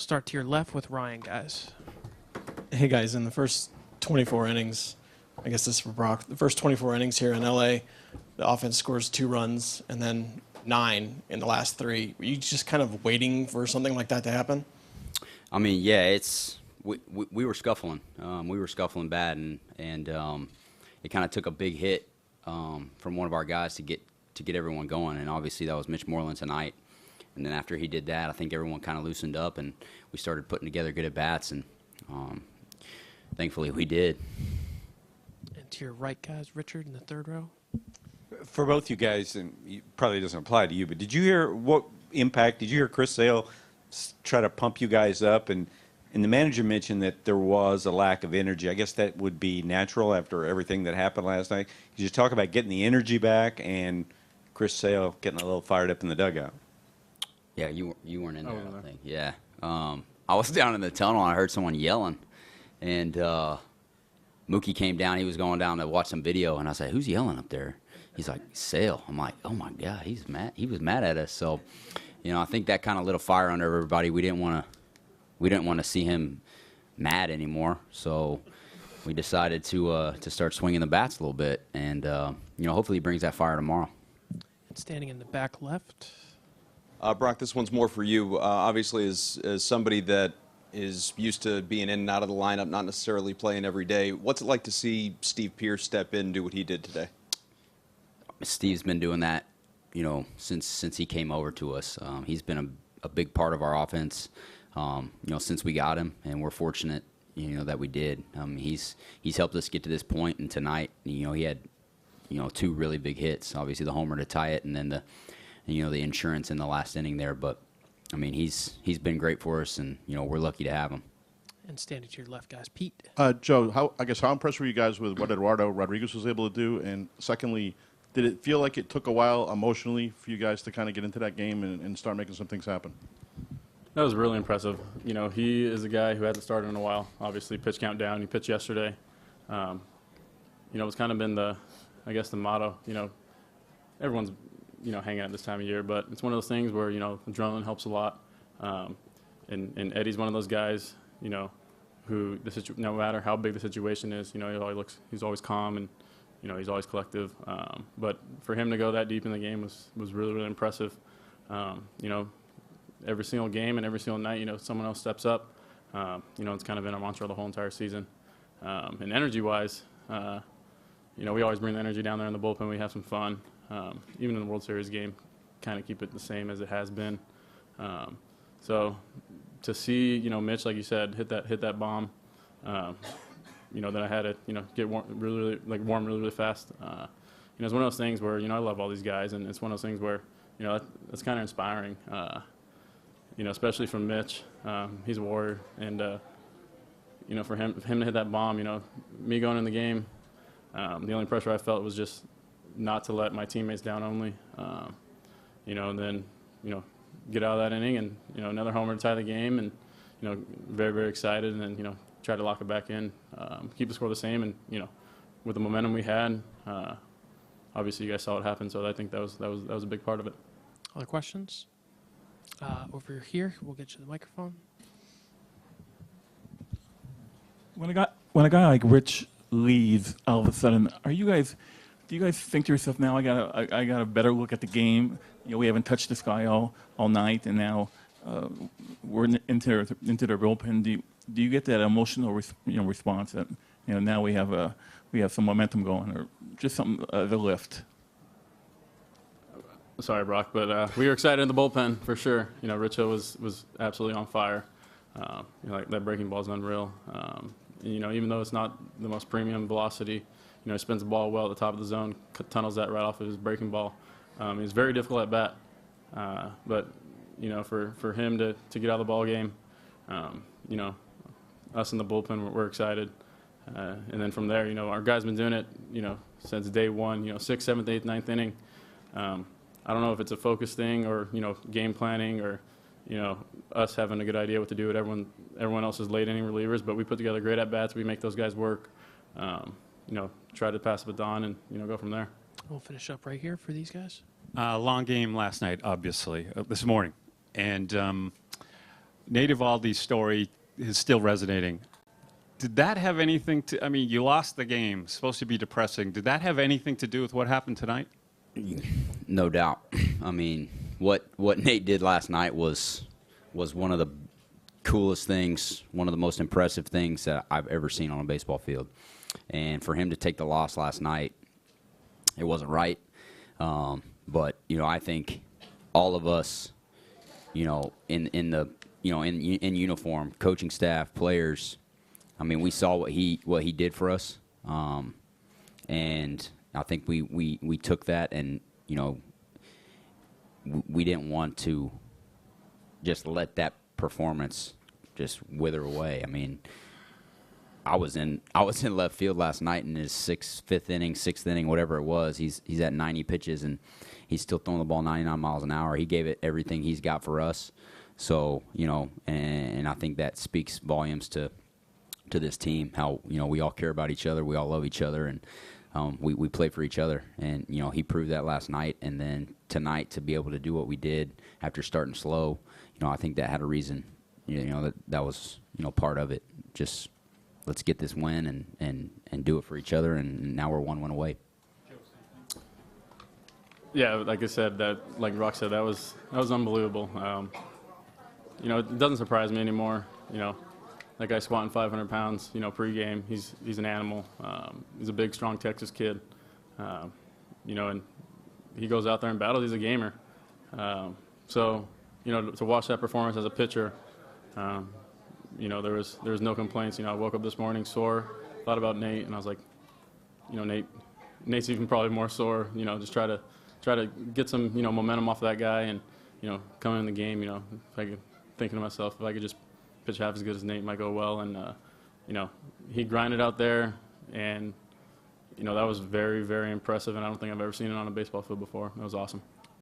Start to your left with Ryan, guys. Hey, guys, in the first 24 innings, I guess this is for Brock, the first 24 innings here in L.A., the offense scores 2 runs and then 9 in the last 3. Were you just kind of waiting for something like that to happen? I mean, yeah, we were scuffling. We were scuffling bad, and it kind of took a big hit from one of our guys to get everyone going, and obviously that was Mitch Moreland tonight. And then after he did that, I think everyone kind of loosened up, and we started putting together good at-bats, and thankfully we did. And to your right, guys, Richard in the third row. For both you guys, and it probably doesn't apply to you, but did you hear Chris Sale try to pump you guys up? And the manager mentioned that there was a lack of energy. I guess that would be natural after everything that happened last night. Could you talk about getting the energy back and Chris Sale getting a little fired up in the dugout? Yeah, you weren't in there, I think. Yeah. I was down in the tunnel, and I heard someone yelling. And Mookie came down. He was going down to watch some video, and I said, "Who's yelling up there?" He's like, "Sale." I'm like, "Oh, my God, he's mad." He was mad at us. So, I think that kind of lit a fire under everybody. We didn't want to see him mad anymore. So we decided to start swinging the bats a little bit. And, hopefully he brings that fire tomorrow. And standing in the back left. Brock, this one's more for you. Obviously, as somebody that is used to being in and out of the lineup, not necessarily playing every day, what's it like to see Steve Pearce step in and do what he did today? Steve's been doing that, since he came over to us. He's been a big part of our offense, since we got him, and we're fortunate, that we did. He's helped us get to this point, and tonight, he had, 2 really big hits. Obviously, the homer to tie it, and then the insurance in the last inning there. But I mean, he's been great for us, and we're lucky to have him. And standing to your left, guys, Pete. Joe, how impressed were you guys with what Eduardo Rodriguez was able to do? And secondly, did it feel like it took a while emotionally for you guys to kind of get into that game and start making some things happen? That was really impressive. He is a guy who hasn't started in a while. Obviously, pitch count down. He pitched yesterday. It's kind of been the motto. Everyone's hanging out this time of year, but it's one of those things where adrenaline helps a lot. And Eddie's one of those guys, who no matter how big the situation is, he's always calm and he's always collective. But for him to go that deep in the game was really, really impressive. Every single game and every single night, someone else steps up. It's kind of been our mantra the whole entire season. And energy-wise, we always bring the energy down there in the bullpen. We have some fun. Even in the World Series game, kind of keep it the same as it has been. So to see, Mitch, like you said, hit that bomb, that I had to, get warm really, really fast. It's one of those things where, I love all these guys, and it's one of those things where, that's kind of inspiring. Especially from Mitch. He's a warrior, and for him to hit that bomb, me going in the game, the only pressure I felt was just not to let my teammates down only, and then, get out of that inning and, another homer to tie the game, and, very, very excited, and then, try to lock it back in, keep the score the same, and, with the momentum we had, obviously you guys saw it happen, so I think that was a big part of it. Other questions? Over here, we'll get you the microphone. When a guy like Rich leaves all of a sudden, do you guys think to yourself, now I got a better look at the game? We haven't touched this guy all night, and now we're into their bullpen. Do you get that emotional response that now we have some momentum going, or just some the lift? Sorry, Brock, but we were excited in the bullpen for sure. Richo was absolutely on fire. Like that breaking ball is unreal. Even though it's not the most premium velocity, he spins the ball well at the top of the zone, tunnels that right off of his breaking ball. It's very difficult at bat, but for him to get out of the ball game, us in the bullpen, we're excited. And then from there, our guys been doing it, since day one. 6th, 7th, 8th, 9th inning. I don't know if it's a focus thing or game planning or us having a good idea what to do with everyone else's late inning relievers, but we put together great at bats. We make those guys work. Try to pass the baton and go from there. We'll finish up right here for these guys. Long game last night, obviously, this morning, and Nate Eovaldi's story is still resonating. Did that have anything to, I mean, you lost the game, supposed to be depressing. Did that have anything to do with what happened tonight? No doubt. I mean, what Nate did last night was one of the coolest things, one of the most impressive things that I've ever seen on a baseball field. And for him to take the loss last night, it wasn't right. But, you know, I think all of us, you know, in uniform, coaching staff, players, I mean, we saw what he did for us. And I think we took that, and, you know, we didn't want to just let that performance just wither away. I mean, I was in left field last night in his sixth inning, whatever it was. He's at 90 pitches, and he's still throwing the ball 99 miles an hour. He gave it everything he's got for us. So, you know, and I think that speaks volumes to this team, how, you know, we all care about each other, we all love each other, and we play for each other. And, you know, he proved that last night, and then tonight to be able to do what we did after starting slow, you know, I think that had a reason. You know, that was, you know, part of it. Just let's get this win and do it for each other, and now we're one win away. Yeah, like I said, like Rock said, that was unbelievable. You know, it doesn't surprise me anymore. You know, that guy squatting 500 pounds, you know, pregame. He's an animal. He's a big, strong Texas kid. You know, and he goes out there and battles. He's a gamer. So, you know, to watch that performance as a pitcher, you know, there was no complaints. You know, I woke up this morning sore, thought about Nate, and I was like, you know, Nate's even probably more sore. You know, just try to get some, you know, momentum off of that guy, and, you know, coming in the game, you know, thinking to myself, if I could just pitch half as good as Nate, it might go well. And you know, he grinded out there, and, you know, that was very, very impressive, and I don't think I've ever seen it on a baseball field before. That was awesome.